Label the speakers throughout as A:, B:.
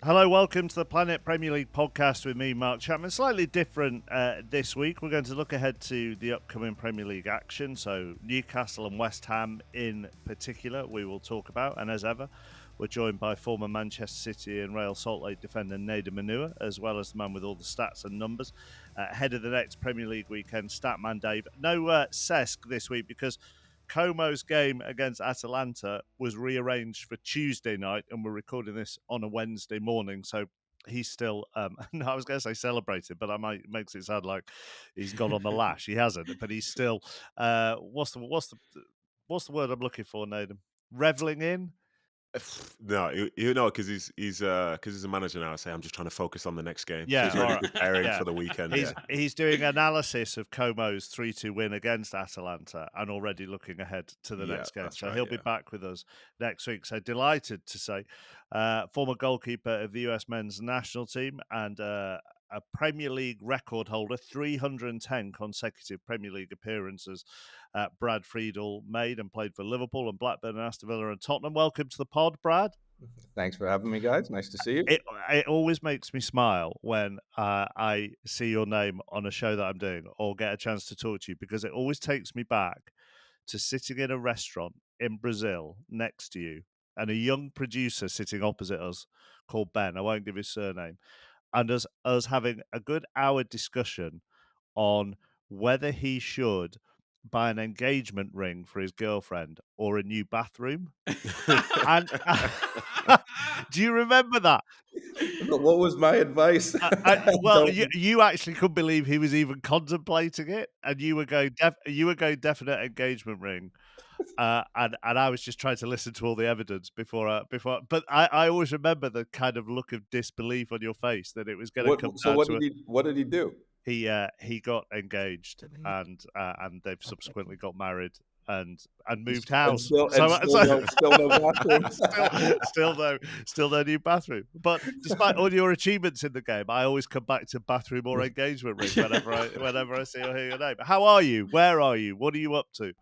A: Hello, welcome to the Planet Premier League podcast with me, Mark Chapman. Slightly different this week. We're going to look ahead to the upcoming Premier League action. So Newcastle and West Ham in particular we will talk about. And as ever, we're joined by former Manchester City and Real Salt Lake defender Nedum Onuoha, as well as the man with all the stats and numbers. Ahead of the next Premier League weekend, Statman Dave. No Cesc this week because Como's game against Atalanta was rearranged for Tuesday night, and we're recording this on a Wednesday morning. So he's still, no, I was going to say celebrated, but makes it sound like he's gone on the lash. He hasn't, but he's still. What's the word I'm looking for, Nathan? Reveling in.
B: No, you know, because he's a manager now. I say I'm just trying to focus on the next game.
A: Yeah,
B: So he's already preparing for the weekend.
A: He's doing analysis of Como's 3-2 win against Atalanta and already looking ahead to the next game. So he'll be back with us next week. So delighted to say, former goalkeeper of the US men's national team and a Premier League record holder, 310 consecutive Premier League appearances. Brad Friedel made and played for Liverpool and Blackburn and Aston Villa and Tottenham. Welcome to the pod, Brad.
C: Thanks for having me, guys. Nice to see you.
A: It always makes me smile when I see your name on a show that I'm doing or get a chance to talk to you, because it always takes me back to sitting in a restaurant in Brazil next to you and a young producer sitting opposite us called Ben. I won't give his surname. And us having a good hour discussion on whether he should buy an engagement ring for his girlfriend or a new bathroom. And do you remember that?
C: What was my advice?
A: You actually couldn't believe he was even contemplating it, and you were going definite engagement ring, and I was just trying to listen to all the evidence before. But I always remember the kind of look of disbelief on your face that it was going to come.
C: So what did he do?
A: He got engaged, and they've subsequently got married and moved house.
C: Still no bathroom.
A: still no new bathroom. But despite all your achievements in the game, I always come back to bathroom or engagement ring whenever I see or hear your name. How are you? Where are you? What are you up to?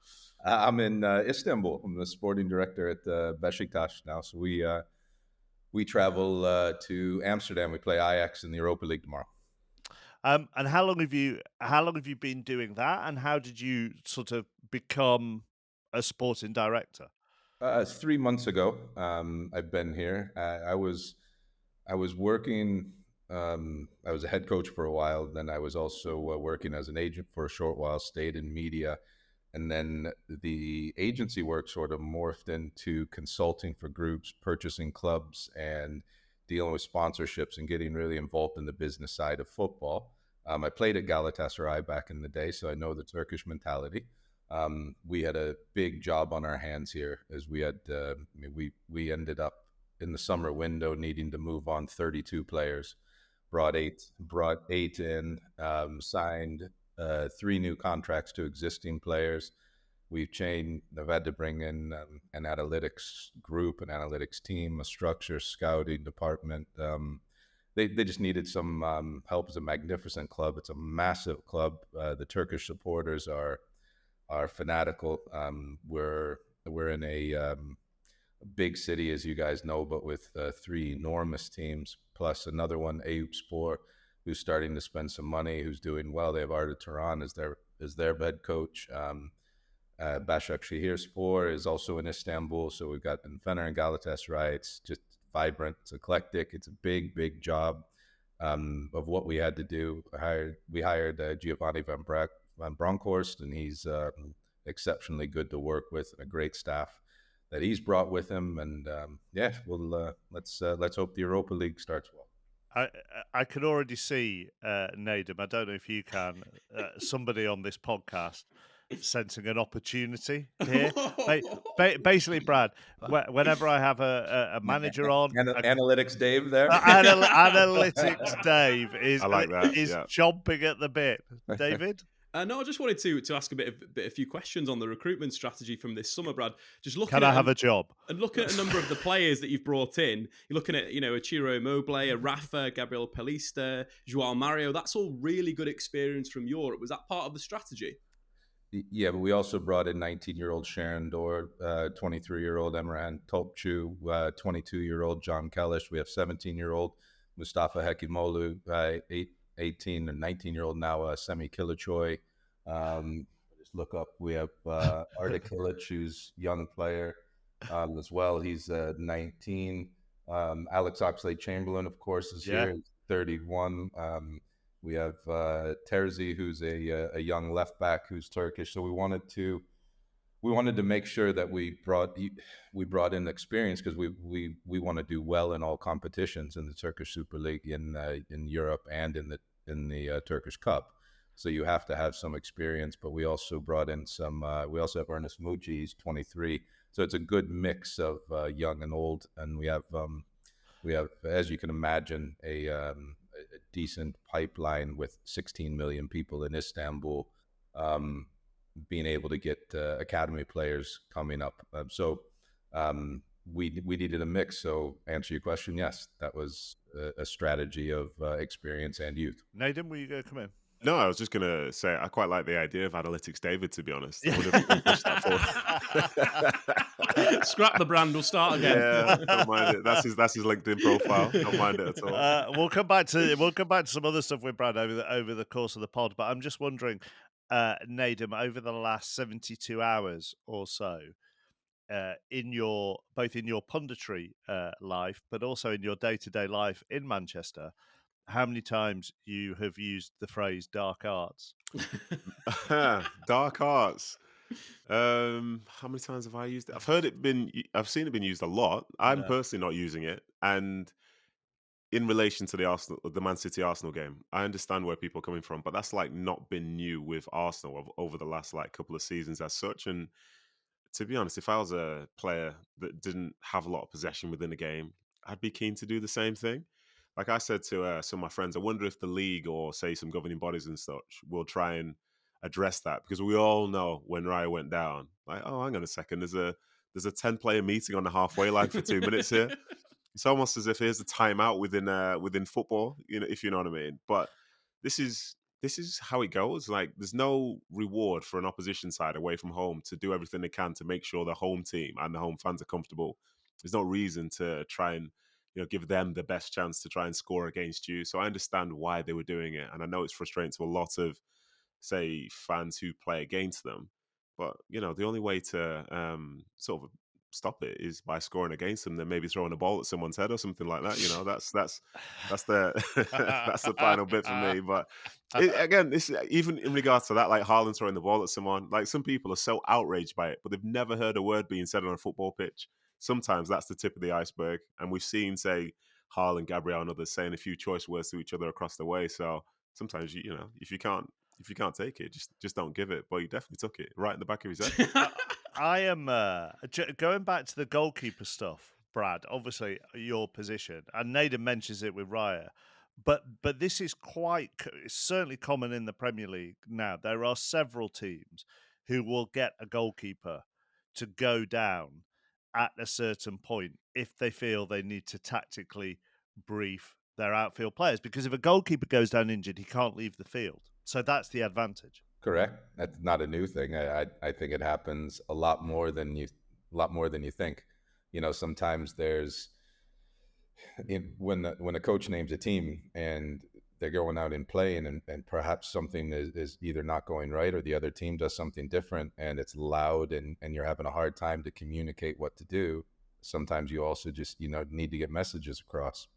C: I'm in Istanbul. I'm the sporting director at Beşiktaş now. So we travel to Amsterdam. We play Ajax in the Europa League tomorrow.
A: And how long have you been doing that? And how did you sort of become a sporting director?
C: 3 months ago, I've been here. I was working. I was a head coach for a while. Then I was also working as an agent for a short while. Stayed in media, and then the agency work sort of morphed into consulting for groups, purchasing clubs, and dealing with sponsorships and getting really involved in the business side of football. I played at Galatasaray back in the day, so I know the Turkish mentality. We had a big job on our hands here, as we had. We ended up in the summer window needing to move on 32 players. Brought eight in, signed 3 new contracts to existing players. I've had to bring in an analytics group, an analytics team, a structure, scouting department. They just needed some help. It's a magnificent club. It's a massive club. The Turkish supporters are fanatical. We're in a big city, as you guys know, but with 3 enormous teams, plus another one, Eyüpspor, who's starting to spend some money, who's doing well. They have Arda Turan as their head coach. Başakşehirspor is also in Istanbul, so we've got Fener and Galatasaray. It's just vibrant, it's eclectic, it's a big job of what we had to do. We hired Giovanni van Bronckhorst, and he's exceptionally good to work with, and a great staff that he's brought with him. And let's hope the Europa League starts well.
A: I can already see, Nedum, I don't know if you can, somebody on this podcast sensing an opportunity here. Basically, Brad, whenever I have a manager on...
C: Analytics Dave there.
A: Analytics Dave is
B: Yeah.
A: chomping at the bit. David?
D: No, I just wanted to ask a few questions on the recruitment strategy from this summer, Brad. Just looking
A: Can I have a job?
D: And looking at a number of the players that you've brought in. You're looking at, a Ciro Immobile, a Rafa, Gabriel Pelista, João Mario. That's all really good experience from Europe. Was that part of the strategy?
C: Yeah, but we also brought in 19-year-old Sharon Dor, 23-year-old Emran Topçu, 22-year-old John Kellish. We have 17-year-old Mustafa Hekimolu, 18 and 19-year-old now Semi Kilichoy. Just look up. We have Arda Kilic, who's a young player as well. He's 19. Alex Oxlade-Chamberlain, of course, is
A: Yeah.
C: here. He's 31. We have Terzi, who's a young left back who's Turkish. So we wanted to make sure that we brought in experience, because we want to do well in all competitions in the Turkish Super League, in Europe, and in the Turkish Cup. So you have to have some experience. But we also brought in some. We also have Ernest Muji, he's 23. So it's a good mix of young and old, and we have, as you can imagine, a decent pipeline with 16 million people in Istanbul, being able to get academy players coming up. We needed a mix. So answer your question, yes, that was a strategy of experience and youth.
A: Nedum, were you going to come in?
B: No, I was just going to say I quite like the idea of Analytics David, to be honest. I wonder if we can push that forward.
D: Scrap the brand, we'll start again.
B: Yeah, don't mind it. That's his LinkedIn profile. Don't mind it at all.
A: We'll come back to some other stuff with Brad over the course of the pod. But I'm just wondering, Nedum, over the last 72 hours or so, in your punditry life, but also in your day-to-day life in Manchester, how many times you have used the phrase dark arts?
B: Dark arts. How many times have I used it? I've seen it been used a lot. I'm personally not using it. And in relation to the Man City Arsenal game, I understand where people are coming from, but that's like not been new with Arsenal over the last like couple of seasons as such. And to be honest, if I was a player that didn't have a lot of possession within a game, I'd be keen to do the same thing. Like I said to some of my friends, I wonder if the league or say some governing bodies and such will try and address that, because we all know when Raya went down, like, oh, hang on a second, there's a 10-player meeting on the halfway line for 2 minutes here. It's almost as if here's a timeout within football, if you know what I mean. But this is how it goes. Like, there's no reward for an opposition side away from home to do everything they can to make sure the home team and the home fans are comfortable. There's no reason to try and give them the best chance to try and score against you. So I understand why they were doing it, and I know it's frustrating to a lot of, say, fans who play against them. But the only way to sort of stop it is by scoring against them, then maybe throwing a ball at someone's head or something like that. That's the that's the final bit for me. But again, this, even in regards to that, like Haaland throwing the ball at someone, like, some people are so outraged by it, but they've never heard a word being said on a football pitch. Sometimes that's the tip of the iceberg, and we've seen, say, Haaland, Gabriel, and others saying a few choice words to each other across the way. So sometimes if you can't take it, just don't give it. But he definitely took it right in the back of his head.
A: I am going back to the goalkeeper stuff, Brad. Obviously, your position, and Nedum mentions it with Raya, but this is it's certainly common in the Premier League now. There are several teams who will get a goalkeeper to go down at a certain point if they feel they need to tactically brief their outfield players, because if a goalkeeper goes down injured, he can't leave the field. So that's the advantage.
C: Correct. That's not a new thing. I think it happens a lot more than you think. Sometimes when a coach names a team and they're going out and playing, and perhaps something is either not going right, or the other team does something different, and it's loud, and you're having a hard time to communicate what to do. Sometimes you also just need to get messages across.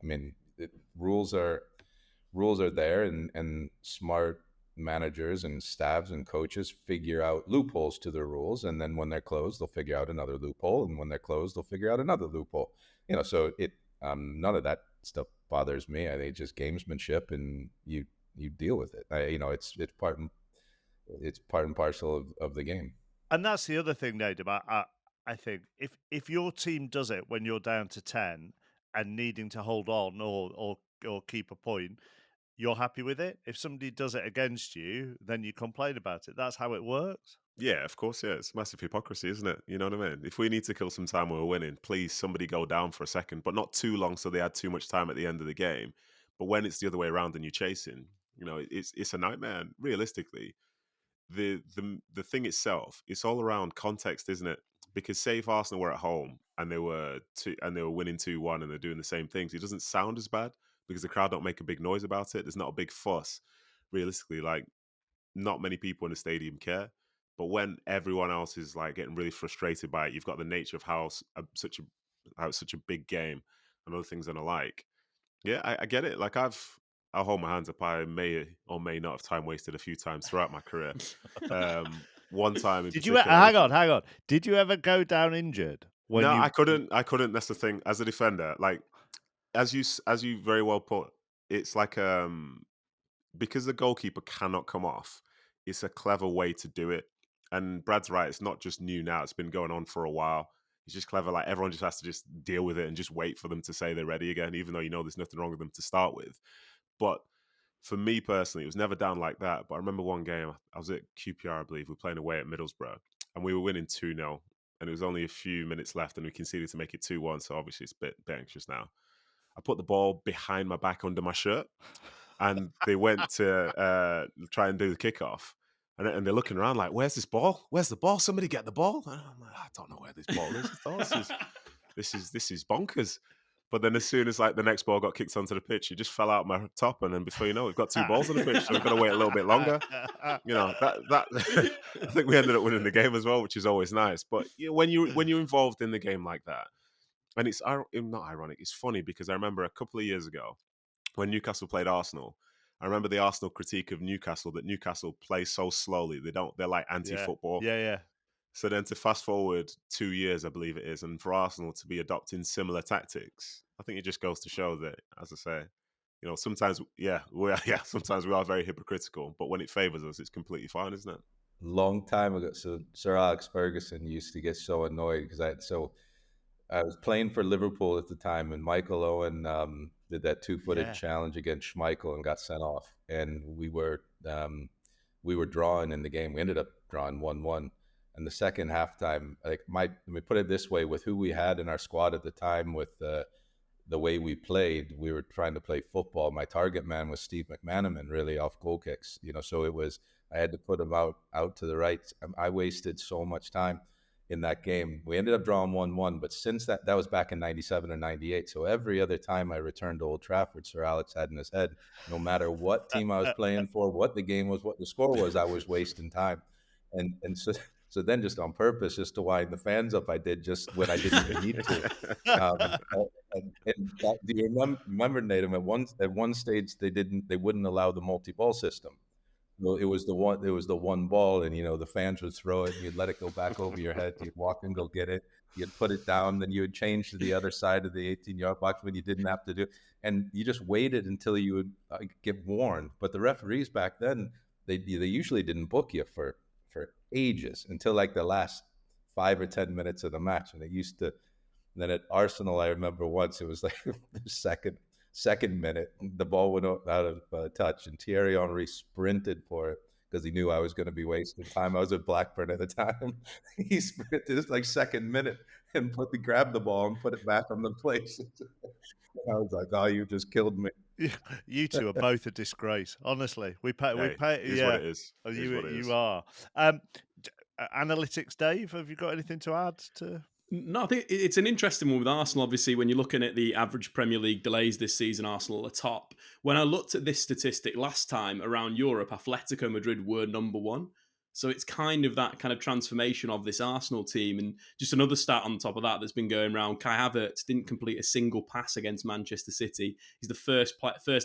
C: I mean, rules are there, and smart managers and staffs and coaches figure out loopholes to their rules, and then when they're closed, they'll figure out another loophole, and when they're closed, they'll figure out another loophole. So none of that stuff bothers me. I think it's just gamesmanship, and you deal with it. It's part and parcel of the game.
A: And that's the other thing, Nedum. I think if your team does it when you're down to 10 and needing to hold on or keep a point, you're happy with it. If somebody does it against you, then you complain about it. That's how it works.
B: Yeah, of course. Yeah, it's massive hypocrisy, isn't it? You know what I mean? If we need to kill some time when we're winning, please, somebody go down for a second, but not too long so they had too much time at the end of the game. But when it's the other way around and you're chasing, it's a nightmare. And realistically, the thing itself, it's all around context, isn't it? Because say if Arsenal were at home and they were winning 2-1 and they're doing the same things, it doesn't sound as bad because the crowd don't make a big noise about it. There's not a big fuss. Realistically, like not many people in the stadium care. But when everyone else is like getting really frustrated by it, you've got the nature of how such a big game and other things and alike. Yeah, I get it. Like I'll hold my hands up. I may or may not have time wasted a few times throughout my career. One time in
A: Did you
B: particular,
A: hang on? Did you ever go down injured? When
B: no,
A: you...
B: I couldn't. That's the thing. As a defender, like as you very well put, it's like because the goalkeeper cannot come off. It's a clever way to do it. And Brad's right. It's not just new now. It's been going on for a while. It's just clever. Like everyone just has to just deal with it and just wait for them to say they're ready again, even though you know there's nothing wrong with them to start with. But for me personally, it was never down like that. But I remember one game, I was at QPR, I believe. We were playing away at Middlesbrough, and we were winning 2-0. And it was only a few minutes left, and we conceded to make it 2-1. So obviously it's a bit anxious now. I put the ball behind my back under my shirt, and they went to try and do the kickoff. And they're looking around like, where's this ball? Where's the ball? Somebody get the ball. And I'm like, I don't know where this ball is. This is bonkers. But then as soon as like the next ball got kicked onto the pitch, it just fell out my top. And then before you know it, we've got 2 balls on the pitch. So we've got to wait a little bit longer. You know, that I think we ended up winning the game as well, which is always nice. But when you're involved in the game like that, and it's not ironic, it's funny because I remember a couple of years ago when Newcastle played Arsenal, I remember the Arsenal critique of Newcastle, that Newcastle plays so slowly. They're like anti-football.
A: Yeah.
B: So then to fast forward 2 years, I believe it is, and for Arsenal to be adopting similar tactics, I think it just goes to show that, as I say, you know, sometimes we are very hypocritical, but when it favours us, it's completely fine, isn't it?
C: Long time ago, so Sir Alex Ferguson used to get so annoyed because I was playing for Liverpool at the time, and Michael Owen did that 2-footed challenge against Schmeichel and got sent off. And we were drawing in the game. We ended up drawing 1-1. And the second halftime, like let me put it this way: with who we had in our squad at the time, with the way we played, we were trying to play football. My target man was Steve McManaman, really off goal kicks. You know, so it was I had to put him out to the right. I wasted so much time in that game. We ended up drawing 1-1, but since that was back in 97 or 98. So every other time I returned to Old Trafford, Sir Alex had in his head, no matter what team I was playing for, what the game was, what the score was, I was wasting time. And so then just on purpose, just to wind the fans up, I did just when I didn't even need to. Do you remember, Nedum, at one stage they wouldn't allow the multi-ball system. Well, it was the one ball, and you know the fans would throw it, and you'd let it go back over your head. You'd walk and go get it. You'd put it down, then you would change to the other side of the 18-yard box when you didn't have to do it. And you just waited until you would get warned. But the referees back then, they usually didn't book you for ages until like the last 5 or 10 minutes of the match. And they used to. Then at Arsenal, I remember once it was like the second minute, the ball went out of touch, and Thierry Henry sprinted for it because he knew I was going to be wasting time. I was at Blackburn at the time. He sprinted this like second minute and grabbed the ball and put it back on the place. I was like, "Oh, you just killed me."
A: You two are both a disgrace. Honestly, we pay.
B: It's what it is.
A: You are. Analytics, Dave. Have you got anything to add to?
D: No, I think it's an interesting one with Arsenal. Obviously, when you're looking at the average Premier League delays this season, Arsenal are top. When I looked at this statistic last time around Europe, Atletico Madrid were number 1. So it's kind of that kind of transformation of this Arsenal team. And just another stat on top of that that's been going around, Kai Havertz didn't complete a single pass against Manchester City. He's the first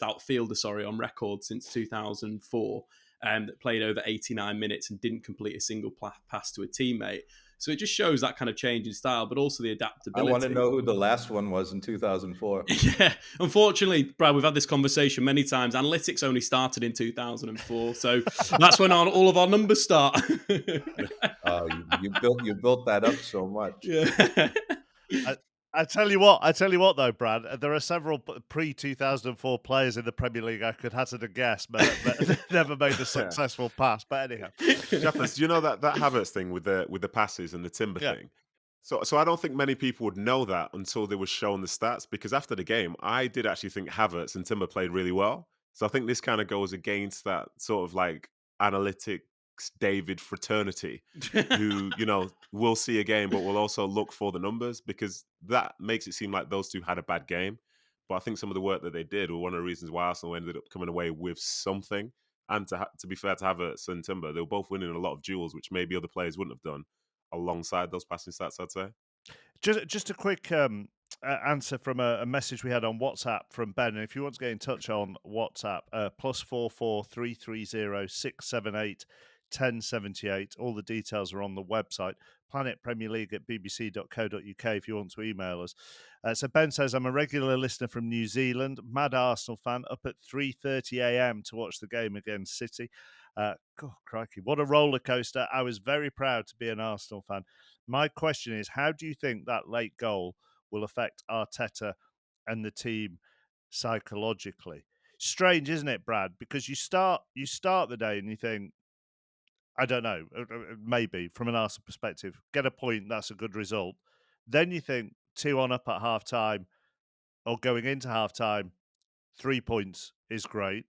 D: outfielder, on record since 2004 that played over 89 minutes and didn't complete a single pass to a teammate. So it just shows that kind of change in style, but also the adaptability.
C: I want to know who the last one was in 2004.
D: Yeah, unfortunately, Brad, we've had this conversation many times. Analytics only started in 2004, so that's when all of our numbers start.
C: You built that up so much.
D: Yeah.
A: I tell you what though, Brad, there are several pre-2004 players in the Premier League I could hazard a guess, but never made a successful pass. But anyhow,
B: Chapman, do you know that Havertz thing with the passes and the Timber thing? So I don't think many people would know that until they were shown the stats, because after the game, I did actually think Havertz and Timber played really well. So I think this kind of goes against that sort of like analytic Alex David fraternity who, will see a game but will also look for the numbers, because that makes it seem like those two had a bad game. But I think some of the work that they did were one of the reasons why Arsenal ended up coming away with something. And to be fair to Havertz and Timber, they were both winning a lot of duels, which maybe other players wouldn't have done alongside those passing stats, I'd say.
A: Just a quick answer from a message we had on WhatsApp from Ben. And if you want to get in touch on WhatsApp, +44 330 678 1078. All the details are on the website, Planet Premier League at bbc.co.uk if you want to email us. So Ben says, I'm a regular listener from New Zealand, mad Arsenal fan, up at 3:30 a.m. to watch the game against City. God, crikey, what a roller coaster. I was very proud to be an Arsenal fan. My question is, how do you think that late goal will affect Arteta and the team psychologically? Strange, isn't it, Brad? Because you start the day and you think, I don't know, maybe from an Arsenal perspective, get a point, that's a good result. Then you think 2-1 up at half time or going into half time, 3 points is great.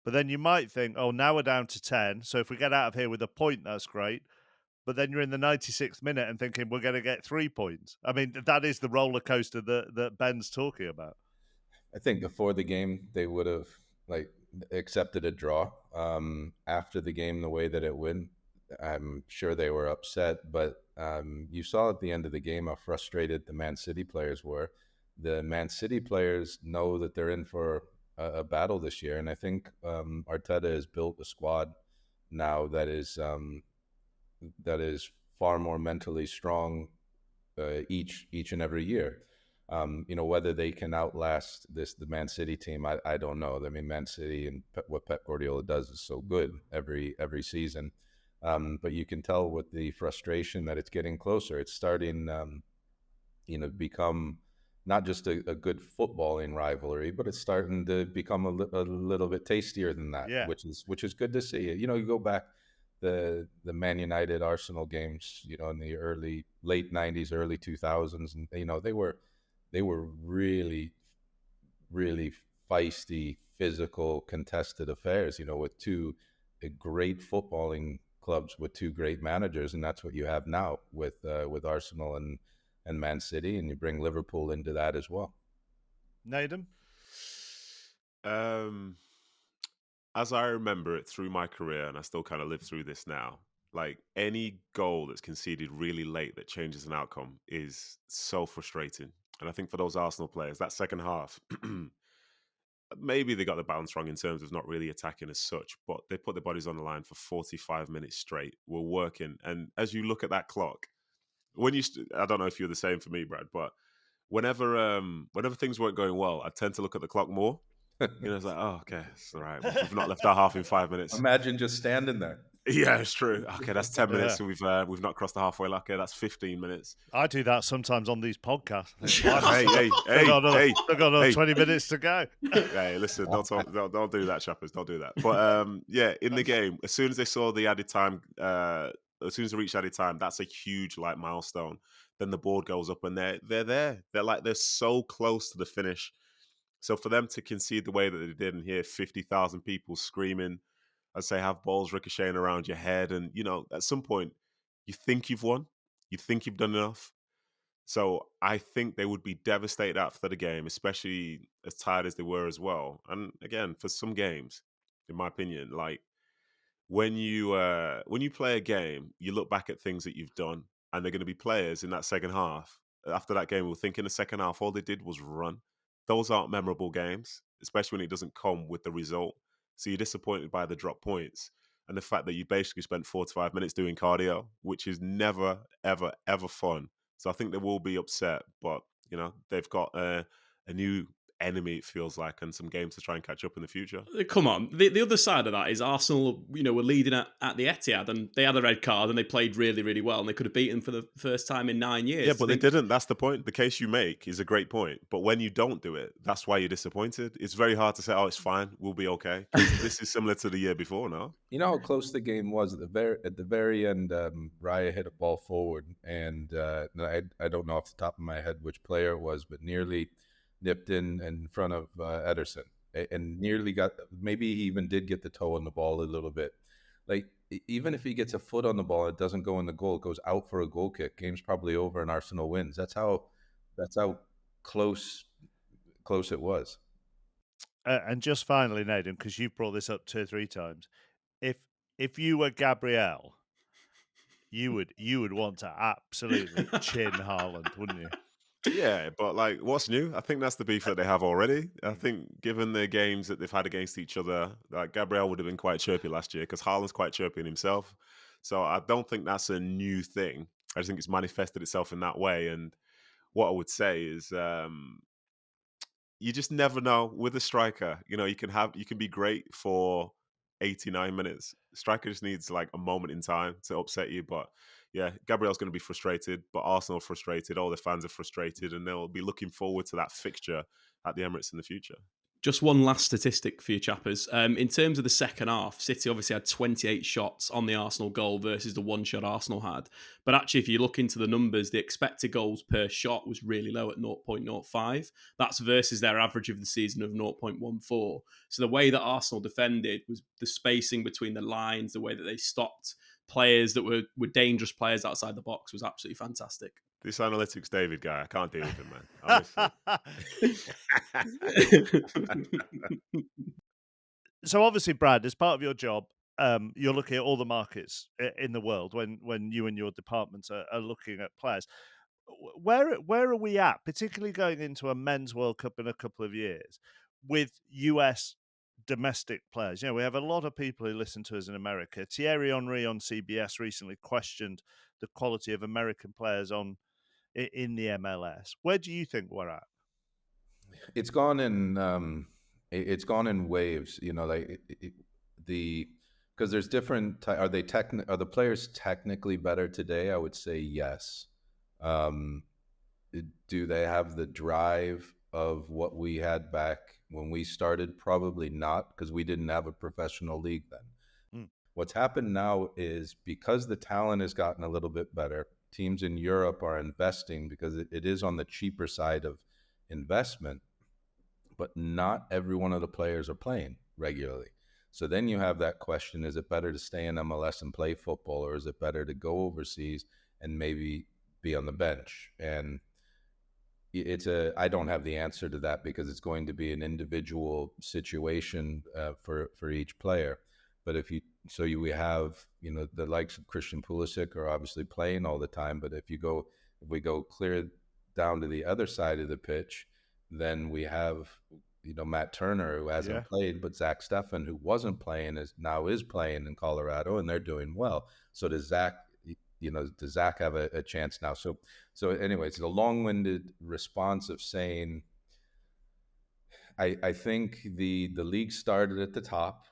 A: But then you might think, oh, now we're down to 10. So if we get out of here with a point, that's great. But then you're in the 96th minute and thinking we're going to get 3 points. I mean, that is the roller coaster that Ben's talking about.
C: I think before the game, they would have accepted a draw. After the game, the way that it went, I'm sure they were upset. But you saw at the end of the game how frustrated the Man City players were. The Man City players know that they're in for a battle this year. And I think Arteta has built a squad now that is far more mentally strong each and every year. Whether they can outlast the Man City team, I don't know. I mean, Man City and what Pep Guardiola does is so good every season. But you can tell with the frustration that it's getting closer. It's starting, become not just a good footballing rivalry, but it's starting to become a little bit tastier than that,
A: yeah.
C: which is good to see. You go back the Man United Arsenal games, in the late 90s, early 2000s, and they were really, really feisty, physical, contested affairs, with two great footballing clubs with two great managers, and that's what you have now with Arsenal and Man City, and you bring Liverpool into that as well.
A: Nedum?
B: As I remember it through my career, and I still kind of live through this now, like any goal that's conceded really late that changes an outcome is so frustrating. And I think for those Arsenal players, that second half, maybe they got the balance wrong in terms of not really attacking as such, but they put their bodies on the line for 45 minutes straight. We're working. And as you look at that clock, I don't know if you're the same for me, Brad, but whenever things weren't going well, I tend to look at the clock more. It's like, oh, okay, it's all right. We've not left our half in 5 minutes.
C: Imagine just standing there.
B: Yeah, it's true. Okay, that's 10 minutes, and we've not crossed the halfway line. Okay, that's 15 minutes.
A: I do that sometimes on these podcasts.
B: hey,
A: I've got another 20 minutes to go.
B: Hey, listen, don't do that, chappers. Don't do that. But in the game, as soon as they saw the added time, as soon as they reached added time, that's a huge milestone. Then the board goes up, and they're there. They're so close to the finish. So for them to concede the way that they did and hear 50,000 people screaming, I'd say have balls ricocheting around your head, and at some point you think you've won, you think you've done enough. So I think they would be devastated after the game, especially as tired as they were as well. And again, for some games, in my opinion, when you play a game, you look back at things that you've done, and they're going to be players in that second half. After that game, we'll think in the second half, all they did was run. Those aren't memorable games, especially when it doesn't come with the result. So you're disappointed by the drop points and the fact that you basically spent 45 minutes doing cardio, which is never, ever, ever fun. So I think they will be upset, but they've got a new enemy, it feels like, and some games to try and catch up in the future.
D: Come on. The other side of that is Arsenal, were leading at the Etihad, and they had a red card, and they played really, really well, and they could have beaten for the first time in 9 years.
B: Yeah, but they didn't. That's the point. The case you make is a great point. But when you don't do it, that's why you're disappointed. It's very hard to say, oh, it's fine, we'll be okay. This is similar to the year before, no?
C: You know how close the game was at the very end. Raya hit a ball forward, and I don't know off the top of my head which player it was, but nearly nipped in front of Ederson, and nearly got, maybe he even did get the toe on the ball a little bit. Like, even if he gets a foot on the ball, it doesn't go in the goal. It goes out for a goal kick. Game's probably over, and Arsenal wins. That's how close it was.
A: And just finally, Nedum, because you've brought this up 2 or 3 times, if you were Gabriel, you would want to absolutely chin Haaland, wouldn't you?
B: Yeah, but like, what's new? I think that's the beef that they have already. I think, given the games that they've had against each other, like Gabriel would have been quite chirpy last year because Haaland's quite chirpy in himself. So I don't think that's a new thing. I just think it's manifested itself in that way. And what I would say is, you just never know with a striker. You know, you can be great for 89 minutes. Striker just needs like a moment in time to upset you. But yeah, Gabriel's going to be frustrated, but Arsenal are frustrated. All the fans are frustrated, and they'll be looking forward to that fixture at the Emirates in the future.
D: Just one last statistic for you chappers. In terms of the second half, City obviously had 28 shots on the Arsenal goal versus the 1 shot Arsenal had. But actually, if you look into the numbers, the expected goals per shot was really low at 0.05. That's versus their average of the season of 0.14. So the way that Arsenal defended was the spacing between the lines, the way that they stopped players that were dangerous players outside the box was absolutely fantastic.
B: This analytics David guy, I can't deal with him, man.
A: So obviously, Brad, as part of your job, you're looking at all the markets in the world when you and your departments are looking at players. Where are we at, particularly going into a men's World Cup in a couple of years, with US domestic players? You know, we have a lot of people who listen to us in America. Thierry Henry on CBS recently questioned the quality of American players in the MLS. Where do you think we're at?
C: It's gone in waves. You know, like because there's different. Are the players technically better today? I would say yes. Do they have the drive of what we had back when we started? Probably not, because we didn't have a professional league then. What's happened now is, because the talent has gotten a little bit better, teams in Europe are investing because it is on the cheaper side of investment, but not every one of the players are playing regularly. So then you have that question: is it better to stay in MLS and play football, or is it better to go overseas and maybe be on the bench? And I don't have the answer to that, because it's going to be an individual situation for each player. But we have, the likes of Christian Pulisic are obviously playing all the time. But if we go clear down to the other side of the pitch, then we have, Matt Turner, who hasn't played, but Zach Steffen, who wasn't playing, is playing in Colorado, and they're doing well. So does Zach have a chance now? So anyway, it's a long-winded response of saying, I think the league started at the top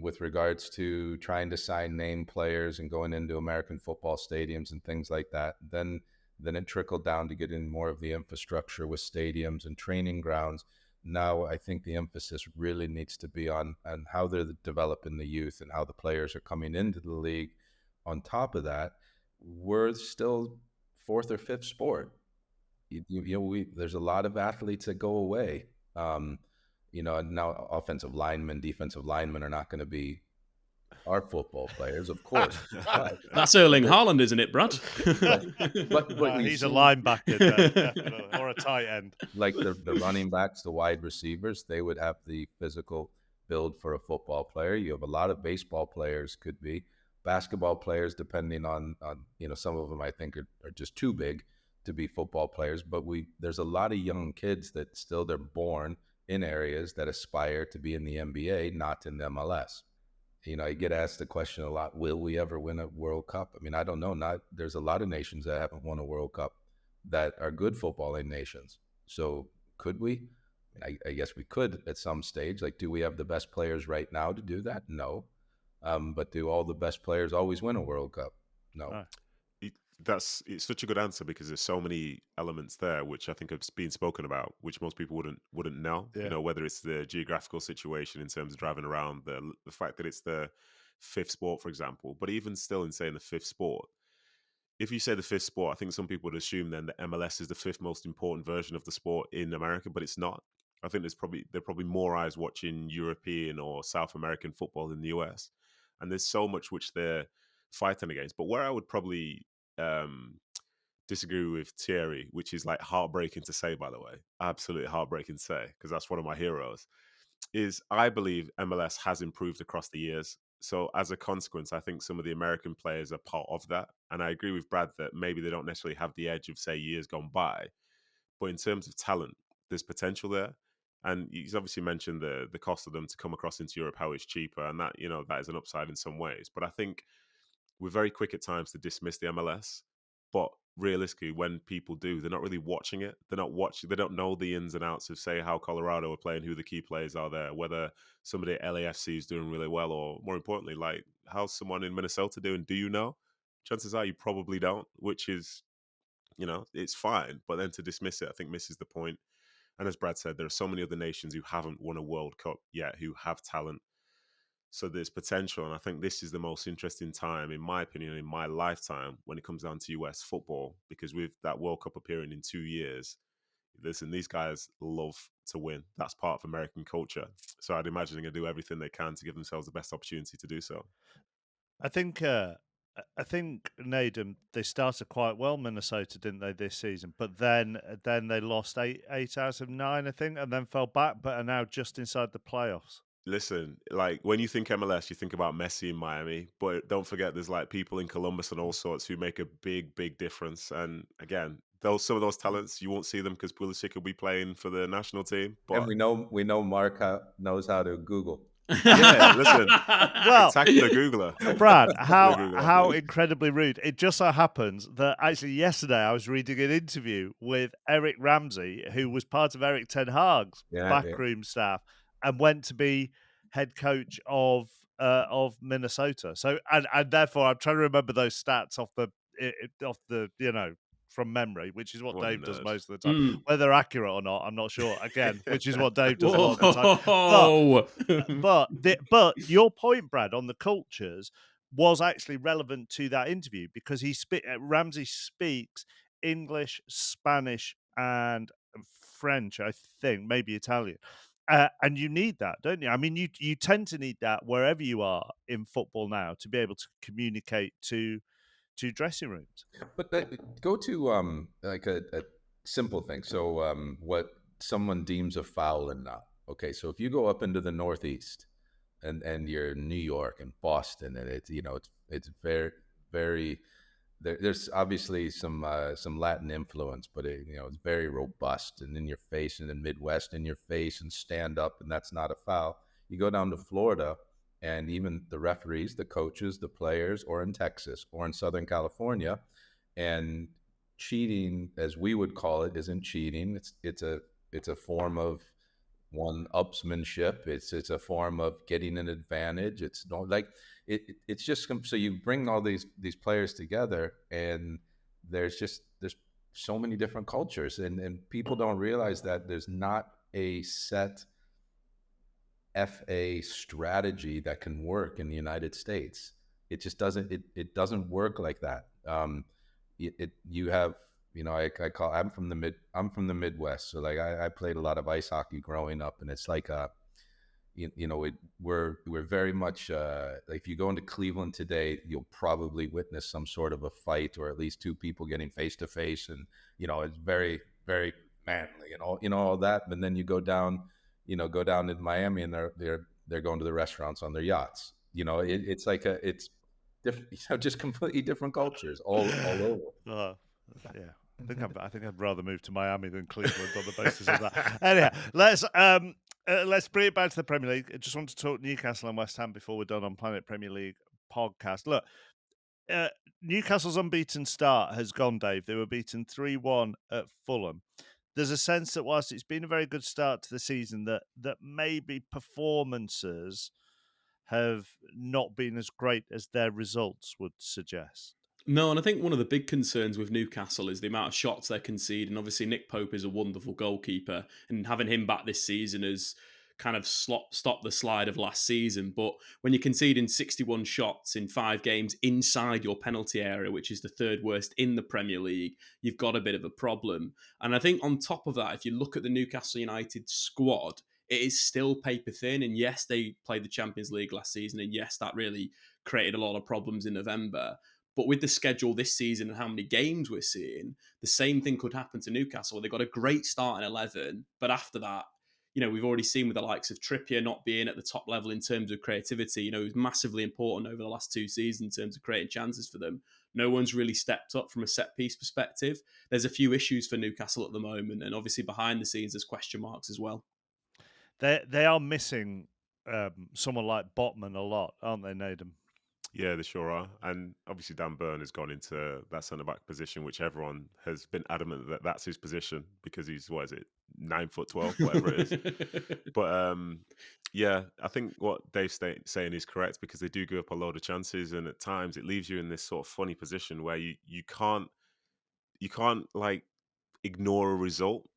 C: with regards to trying to sign name players and going into American football stadiums and things like that. Then it trickled down to get in more of the infrastructure with stadiums and training grounds. Now I think the emphasis really needs to be on how they're developing the youth and how the players are coming into the league. On top of that, we're still fourth or fifth sport. There's a lot of athletes that go away. Now offensive linemen, defensive linemen are not going to be our football players, of course.
D: That's Erling Haaland, isn't it, Brad?
A: But he's a linebacker, definitely, or a tight end.
C: Like the running backs, the wide receivers, they would have the physical build for a football player. You have a lot of baseball players, could be basketball players, depending on some of them I think are just too big to be football players. But there's a lot of young kids that they're born in areas that aspire to be in the NBA, not in the MLS. I get asked the question a lot: will we ever win a World Cup? I mean, I don't know. There's a lot of nations that haven't won a World Cup that are good footballing nations. So could we? I guess we could at some stage. Like, do we have the best players right now to do that? No. But do all the best players always win a World Cup? No.
B: It's such a good answer, because there's so many elements there which I think have been spoken about, which most people wouldn't know.
A: Yeah.
B: Whether it's the geographical situation in terms of driving around, the fact that it's the fifth sport, for example. But even still, in saying the fifth sport, if you say the fifth sport, I think some people would assume then that MLS is the fifth most important version of the sport in America, but it's not. I think there are probably more eyes watching European or South American football in the US. and there's so much which they're fighting against. But where I would probably disagree with Thierry, which is like heartbreaking to say, by the way, absolutely heartbreaking to say, because that's one of my heroes, is I believe MLS has improved across the years. So as a consequence, I think some of the American players are part of that. And I agree with Brad that maybe they don't necessarily have the edge of, say, years gone by. But in terms of talent, there's potential there. And he's obviously mentioned the cost of them to come across into Europe, how it's cheaper. And that, that is an upside in some ways. But I think we're very quick at times to dismiss the MLS. But realistically, when people do, they're not really watching it. They're not watching. They don't know the ins and outs of, say, how Colorado are playing, who the key players are there, whether somebody at LAFC is doing really well, or more importantly, like, how's someone in Minnesota doing? Do you know? Chances are you probably don't, which is, it's fine. But then to dismiss it, I think misses the point. And as Brad said, there are so many other nations who haven't won a World Cup yet, who have talent. So there's potential, and I think this is the most interesting time, in my opinion, in my lifetime, when it comes down to US football, because with that World Cup appearing in 2 years, listen, these guys love to win. That's part of American culture. So I'd imagine they're going to do everything they can to give themselves the best opportunity to do so.
A: I think Nedum, they started quite well, Minnesota, didn't they, this season? But then they lost eight out of 9, I think, and then fell back, but are now just inside the playoffs.
B: Listen, like, when you think MLS, you think about Messi in Miami, but don't forget there's like people in Columbus and all sorts who make a big, big difference. And again, some of those talents, you won't see them because Pulisic will be playing for the national team. But
C: And we know Mark knows how to Google.
B: Yeah, listen.
A: Well,
B: spectacular Googler.
A: Brad,
B: Spectacular Googler.
A: how incredibly rude. It just so happens that actually yesterday I was reading an interview with Eric Ramsey, who was part of Eric Ten Hag's backroom staff, and went to be head coach of Minnesota. So and therefore I'm trying to remember those stats off the from memory, which is what Dave does most of the time. Whether they're accurate or not, I'm not sure. Again, which is what Dave does a lot of the time. But your point, Brad, on the cultures was actually relevant to that interview because Ramsey speaks English, Spanish, and French, I think, maybe Italian. And you need that, don't you? I mean, you tend to need that wherever you are in football now to be able to communicate to dressing rooms.
C: But go to like a simple thing. So what someone deems a foul and not. Okay, so if you go up into the Northeast and you're in New York and Boston, and it's very, very there's obviously some Latin influence, but it's very robust and in your face, and in Midwest in your face and stand up, and that's not a foul. You go down to Florida, and even the referees, the coaches, the players, or in Texas or in Southern California, and cheating, as we would call it, isn't cheating. It's a form of upsmanship. It's a form of getting an advantage. It's not like it's just so you bring all these players together, and there's so many different cultures, and people don't realize that there's not a set FA strategy that can work in the United States. It just doesn't. It doesn't work like that. You have. I'm from the Midwest, so like I played a lot of ice hockey growing up, and it's like we're very much if you go into Cleveland today, you'll probably witness some sort of a fight, or at least two people getting face to face, and it's very, very manly and all that. But then you go down to Miami, and they're going to the restaurants on their yachts. It's like it's different, just completely different cultures all over.
A: Yeah. I think I'd rather move to Miami than Cleveland on the basis of that. Anyhow, let's bring it back to the Premier League. I just want to talk Newcastle and West Ham before we're done on Planet Premier League podcast. Look, Newcastle's unbeaten start has gone, Dave. They were beaten 3-1 at Fulham. There's a sense that whilst it's been a very good start to the season, that maybe performances have not been as great as their results would suggest.
D: No, and I think one of the big concerns with Newcastle is the amount of shots they're conceding. Obviously, Nick Pope is a wonderful goalkeeper, and having him back this season has kind of stopped the slide of last season. But when you're conceding 61 shots in 5 games inside your penalty area, which is the 3rd worst in the Premier League, you've got a bit of a problem. And I think on top of that, if you look at the Newcastle United squad, it is still paper thin. And yes, they played the Champions League last season, and yes, that really created a lot of problems in November. But with the schedule this season and how many games we're seeing, the same thing could happen to Newcastle. They got a great start in 11, but after that, we've already seen with the likes of Trippier not being at the top level in terms of creativity. It was massively important over the last 2 seasons in terms of creating chances for them. No one's really stepped up from a set piece perspective. There's a few issues for Newcastle at the moment, and obviously behind the scenes there's question marks as well.
A: They are missing someone like Botman a lot, aren't they, Nedum?
B: Yeah, they sure are. And obviously Dan Burn has gone into that centre-back position, which everyone has been adamant that that's his position because he's, 9'12", whatever it is. But yeah, I think what Dave's saying is correct because they do give up a load of chances, and at times it leaves you in this sort of funny position where you can't like ignore a result,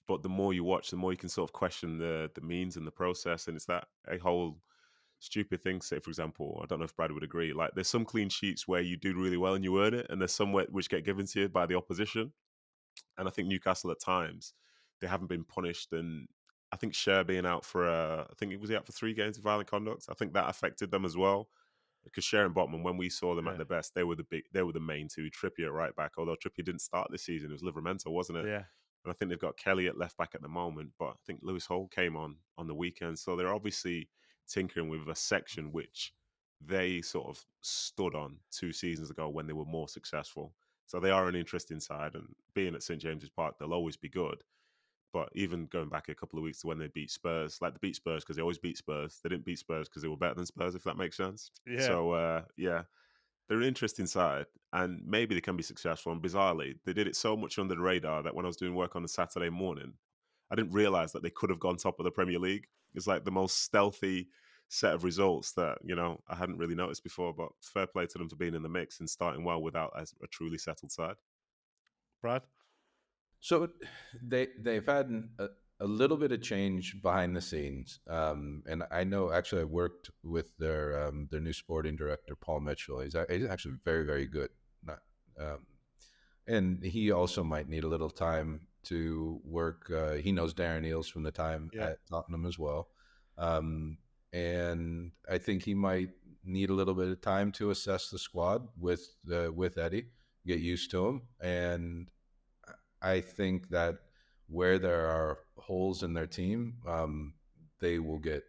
B: but the more you watch, the more you can sort of question the means and the process, and it's that a whole stupid thing. Say, for example, I don't know if Brad would agree, like there's some clean sheets where you do really well and you earn it, and there's some which get given to you by the opposition. And I think Newcastle at times, they haven't been punished. And I think Cher being out for, I think he was out for 3 games of violent conduct. I think that affected them as well. Because Cher and Botman, when we saw them at their best, they were the main two. Trippier at right back, although Trippier didn't start this season, it was Livramento, wasn't it?
A: Yeah.
B: And I think they've got Kelly at left back at the moment, but I think Lewis Hall came on the weekend. So they're obviously tinkering with a section which they sort of stood on 2 seasons ago when they were more successful. So they are an interesting side, and being at St James's Park, they'll always be good. But even going back a couple of weeks to when they beat Spurs, like they beat Spurs because they always beat Spurs. They didn't beat Spurs because they were better than Spurs, if that makes sense.
A: Yeah.
B: So, yeah, they're an interesting side, and maybe they can be successful. And bizarrely, they did it so much under the radar that when I was doing work on a Saturday morning, I didn't realise that they could have gone top of the Premier League. It's like the most stealthy set of results that, I hadn't really noticed before, but fair play to them for being in the mix and starting well without a truly settled side.
A: Brad?
C: So they've had a little bit of change behind the scenes, and I know actually I worked with their new sporting director Paul Mitchell. He's actually very, very good. And he also might need a little time to work. He knows Darren Eales from the time at Tottenham as well, and I think he might need a little bit of time to assess the squad with Eddie, get used to him, and I think that where there are holes in their team, they will get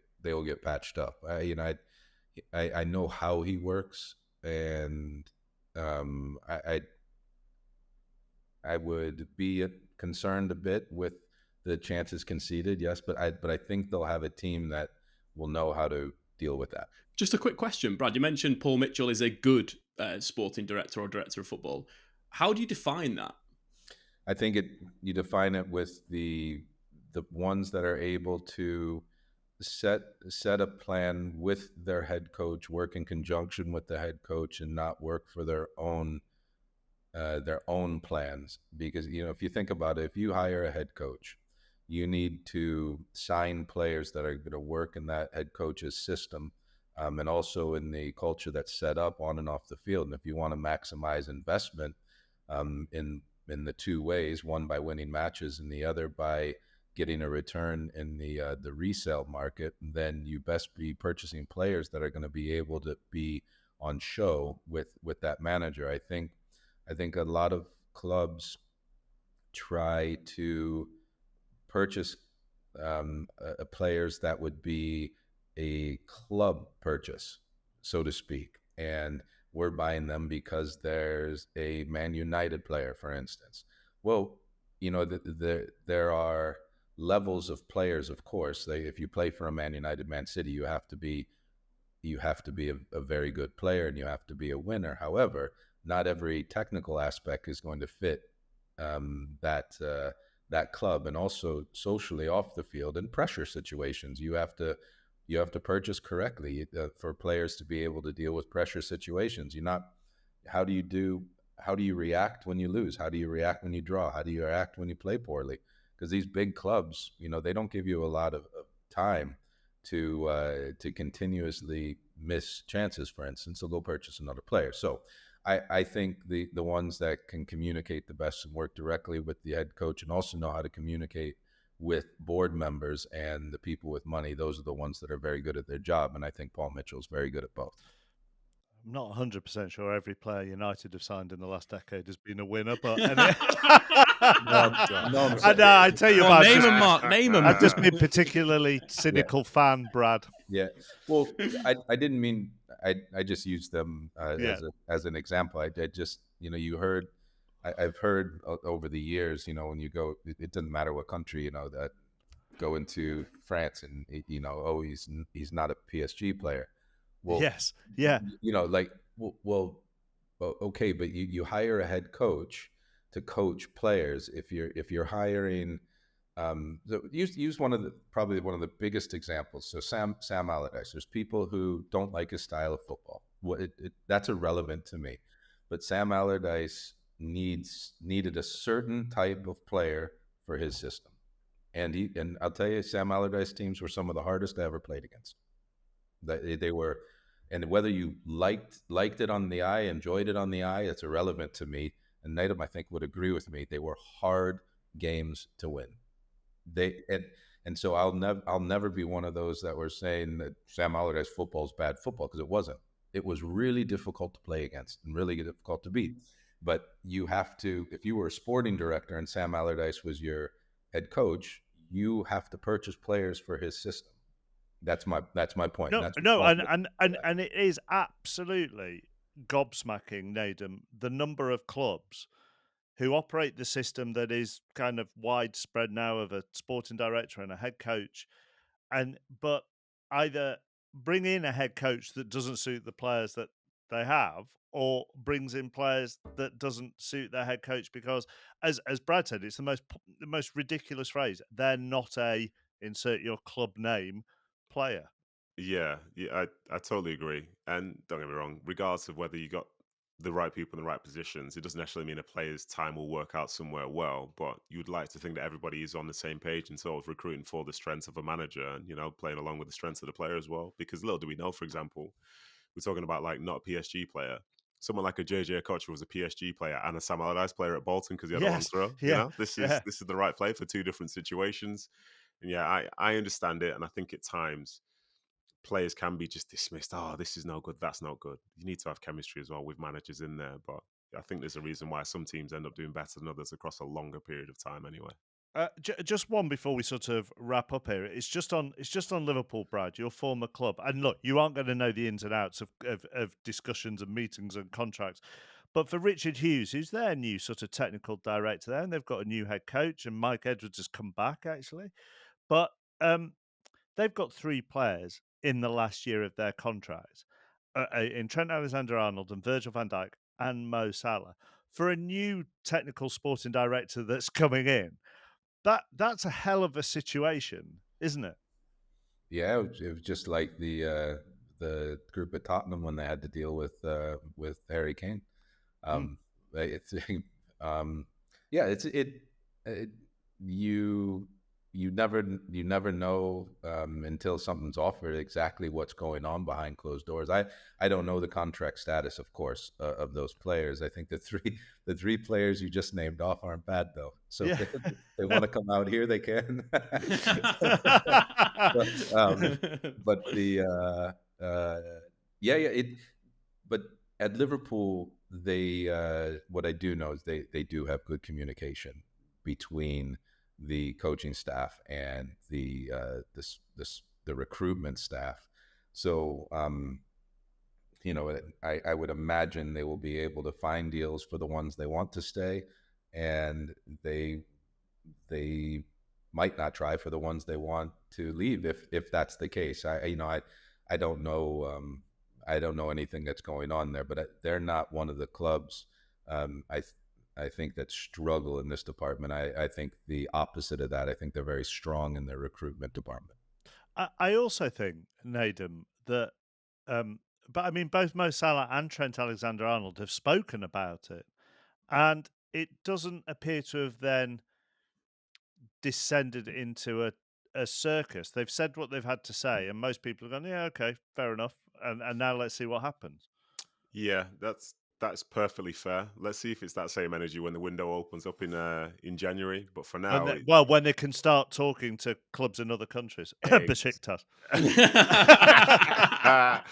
C: patched up. I know how he works, and I would be concerned a bit with the chances conceded. Yes, but I think they'll have a team that will know how to deal with that.
D: Just a quick question, Brad. You mentioned Paul Mitchell is a good sporting director or director of football. How do you define that?
C: I think you define it with the ones that are able to set a plan with their head coach, work in conjunction with the head coach, and not work for their own plans. Because if you think about it, if you hire a head coach, you need to sign players that are going to work in that head coach's system, and also in the culture that's set up on and off the field. And if you want to maximize investment in the 2 ways, one by winning matches and the other by getting a return in the resale market, then you best be purchasing players that are going to be able to be on show with that manager. I think a lot of clubs try to purchase players that would be a club purchase, so to speak, and we're buying them because there's a Man United player, for instance. Well, there are levels of players, of course. If you play for a Man United, Man City, you have to be a very good player, and you have to be a winner. However, not every technical aspect is going to fit that club, and also socially off the field and pressure situations. You have to purchase correctly for players to be able to deal with pressure situations. How do you react when you lose? How do you react when you draw? How do you react when you play poorly? Because these big clubs, they don't give you a lot of time to continuously miss chances. For instance, they'll go purchase another player. So I think the ones that can communicate the best and work directly with the head coach and also know how to communicate with board members and the people with money, those are the ones that are very good at their job. And I think Paul Mitchell's very good at both.
A: I'm not 100% sure every player United have signed in the last decade has been a winner, but I tell you,
D: well, name them, Mark. Name them.
A: I've just been particularly cynical fan, Brad.
C: Yeah. Well, I didn't mean I just used them as an example. I just I've heard over the years, when you go, it doesn't matter what country, that go into France and he's not a PSG player. Well,
A: yes, yeah,
C: okay, but you hire a head coach to coach players. If you're hiring, use probably one of the biggest examples. So Sam Allardyce. There's people who don't like his style of football. That's irrelevant to me. But Sam Allardyce needed a certain type of player for his system, and I'll tell you, Sam Allardyce teams were some of the hardest I ever played against. They were, and whether you liked it on the eye, enjoyed it on the eye, it's irrelevant to me. And Nedum, I think, would agree with me. They were hard games to win. And so I'll never be one of those that were saying that Sam Allardyce football is bad football, because it wasn't. It was really difficult to play against and really difficult to beat. But you have to, if you were a sporting director and Sam Allardyce was your head coach, you have to purchase players for his system. That's my point.
A: And it is absolutely gobsmacking, Nedum, the number of clubs who operate the system that is kind of widespread now of a sporting director and a head coach, but either bring in a head coach that doesn't suit the players that they have, or brings in players that doesn't suit their head coach, because as Brad said, it's the most ridiculous phrase. They're not a, insert your club name, player.
B: Yeah, I totally agree. And don't get me wrong, regardless of whether you got the right people in the right positions, it doesn't necessarily mean a player's time will work out somewhere well. But you'd like to think that everybody is on the same page and sort of recruiting for the strengths of a manager and, playing along with the strengths of the player as well. Because little do we know, for example, we're talking about like not a PSG player. Someone like a JJ Okocha was a PSG player and a Sam Allardyce player at Bolton because he had a long throw.
A: Yeah,
B: this is the right play for two different situations. And yeah, I understand it. And I think at times players can be just dismissed. Oh, this is no good. That's not good. You need to have chemistry as well with managers in there. But I think there's a reason why some teams end up doing better than others across a longer period of time anyway.
A: Just one before we sort of wrap up here. It's just on Liverpool, Brad, your former club. And look, you aren't going to know the ins and outs of discussions and meetings and contracts. But for Richard Hughes, who's their new sort of technical director there, and they've got a new head coach, and Mike Edwards has come back, actually. But they've got three players in the last year of their contract, in Trent Alexander-Arnold and Virgil van Dijk and Mo Salah. For a new technical sporting director that's coming in, that's a hell of a situation, isn't it?
C: Yeah, it was just like the group at Tottenham when they had to deal with Harry Kane. You never know until something's offered exactly what's going on behind closed doors. I don't know the contract status, of course, of those players. I think the three players you just named off aren't bad though. So if they want to come out here, they can. But at Liverpool, they what I do know is they do have good communication between the coaching staff and the recruitment staff. So I would imagine they will be able to find deals for the ones they want to stay, and they might not try for the ones they want to leave if that's the case. I don't know. I don't know anything that's going on there, but they're not one of the clubs. I think that struggle in this department. I think the opposite of that. I think they're very strong in their recruitment department.
A: I also think, Nedum, that, but I mean, both Mo Salah and Trent Alexander-Arnold have spoken about it, and it doesn't appear to have then descended into a circus. They've said what they've had to say, and most people have gone, yeah, okay, fair enough, and now let's see what happens.
B: Yeah, that's that's perfectly fair. Let's see if it's that same energy when the window opens up in January. But for
A: When
B: now,
A: they, well, when they can start talking to clubs in other countries. Besiktas.
B: yeah,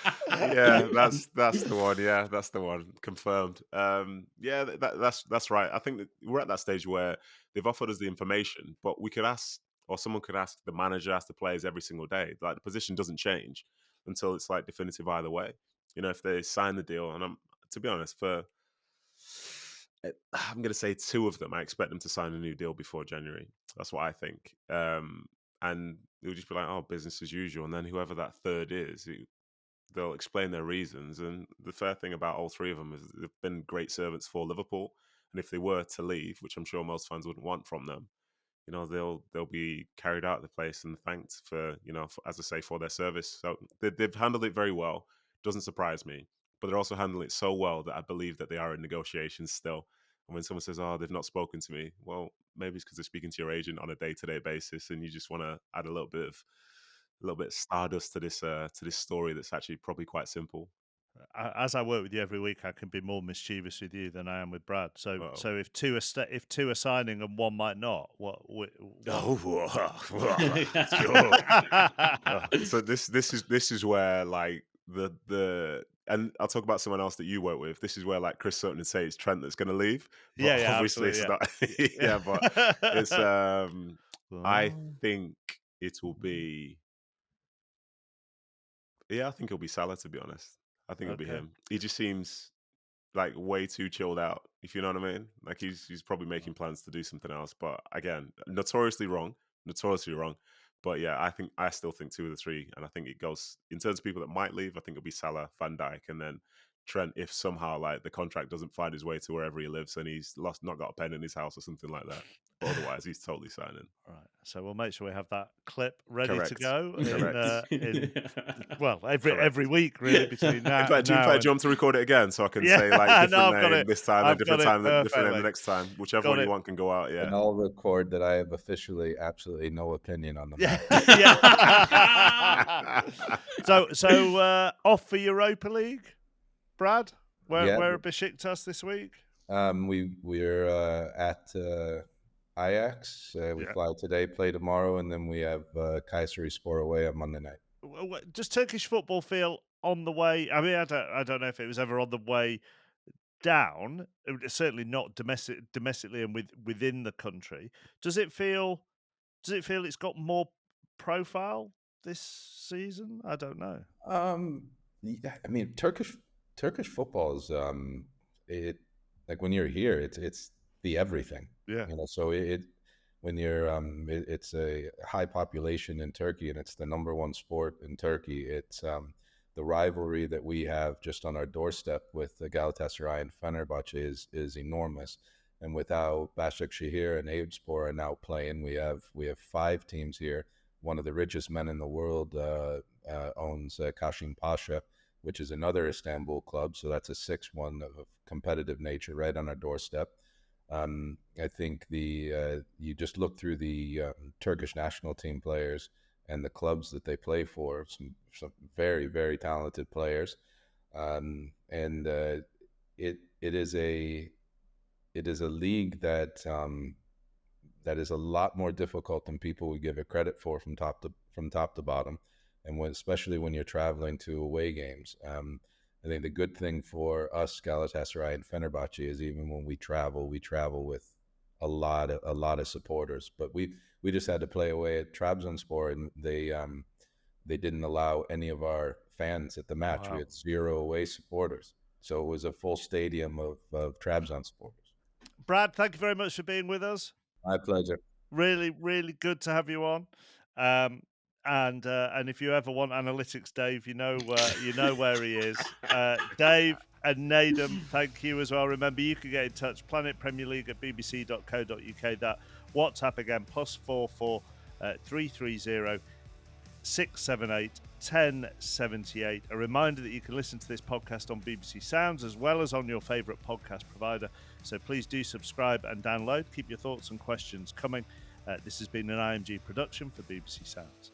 B: that's the one. Yeah, that's the one. Confirmed. Yeah, that's right. I think that we're at that stage where they've offered us the information, but we could ask, or someone could ask the manager, ask the players every single day. Like the position doesn't change until it's like definitive either way. If they sign the deal, and to be honest, I'm going to say two of them, I expect them to sign a new deal before January. That's what I think. And it'll just be like, oh, business as usual. And then whoever that third is, they'll explain their reasons. And the fair thing about all three of them is they've been great servants for Liverpool. And if they were to leave, which I'm sure most fans wouldn't want from them, they'll be carried out of the place and thanked for, as I say, for their service. So they've handled it very well. Doesn't surprise me. But they're also handling it so well that I believe that they are in negotiations still. And when someone says, oh, they've not spoken to me, well, maybe it's because they're speaking to your agent on a day-to-day basis and you just want to add a little bit of stardust to this story that's actually probably quite simple.
A: As I work with you every week, I can be more mischievous with you than I am with Brad. So if two are signing and one might not, what?
B: So this is where like the and I'll talk about someone else that you work with. This is where like Chris Sutton would say it's Trent that's going to leave. But obviously it's not. Yeah, but it's I think it will be. Yeah, I think it'll be Salah, to be honest. I think it'll be him. He just seems like way too chilled out, if you know what I mean. Like he's probably making plans to do something else. But again, notoriously wrong. But yeah, I still think two of the three, and I think it goes in terms of people that might leave. I think it'll be Salah, Van Dijk, and then Trent. If somehow like the contract doesn't find his way to wherever he lives, and he's not got a pen in his house or something like that. But otherwise, he's totally signing.
A: Right. So we'll make sure we have that clip ready
B: Correct.
A: to go.
B: Correct.
A: Every week really between now.
B: Do you want to record it again so I can say like different name this time and different time, different name the next time, whichever one you want can go out. Yeah.
C: And I'll record that I have officially absolutely no opinion on the
A: Yeah.
C: matter.
A: So off for Europa League, Brad. Where are Besiktas this week?
C: We're at Ajax. We fly today, play tomorrow, and then we have Kayserispor away on Monday night.
A: Does Turkish football feel on the way? I mean, I don't know if it was ever on the way down. Certainly not domestically and within the country. Does it feel it's got more profile this season? I don't know.
C: I mean, Turkish football is it like when you're here, it's the everything.
A: Yeah.
C: So when you're it's a high population in Turkey and it's the number one sport in Turkey. It's the rivalry that we have just on our doorstep with the Galatasaray and Fenerbahce is enormous. And without Başakşehir and Eyüpspor are now playing, we have 5 teams here. One of the richest men in the world owns Kashim Pasha, which is another Istanbul club. So that's a 6-1 of competitive nature right on our doorstep. I think you just look through the Turkish national team players and the clubs that they play for, some very, very talented players. And it is a league that is a lot more difficult than people would give it credit for from top to bottom, and especially when you're traveling to away games. I think the good thing for us, Galatasaray and Fenerbahce, is even when we travel with a lot of supporters. But we just had to play away at Trabzonspor, and they didn't allow any of our fans at the match. Wow. We had 0 away supporters, so it was a full stadium of Trabzon supporters.
A: Brad, thank you very much for being with us.
C: My pleasure.
A: Really, really good to have you on. And if you ever want analytics, Dave, you know where he is. Dave and Nedum, thank you as well. Remember, you can get in touch, Planet Premier League at bbc.co.uk. That WhatsApp again, +44 330 678 1078. A reminder that you can listen to this podcast on BBC Sounds as well as on your favourite podcast provider. So please do subscribe and download. Keep your thoughts and questions coming. This has been an IMG production for BBC Sounds.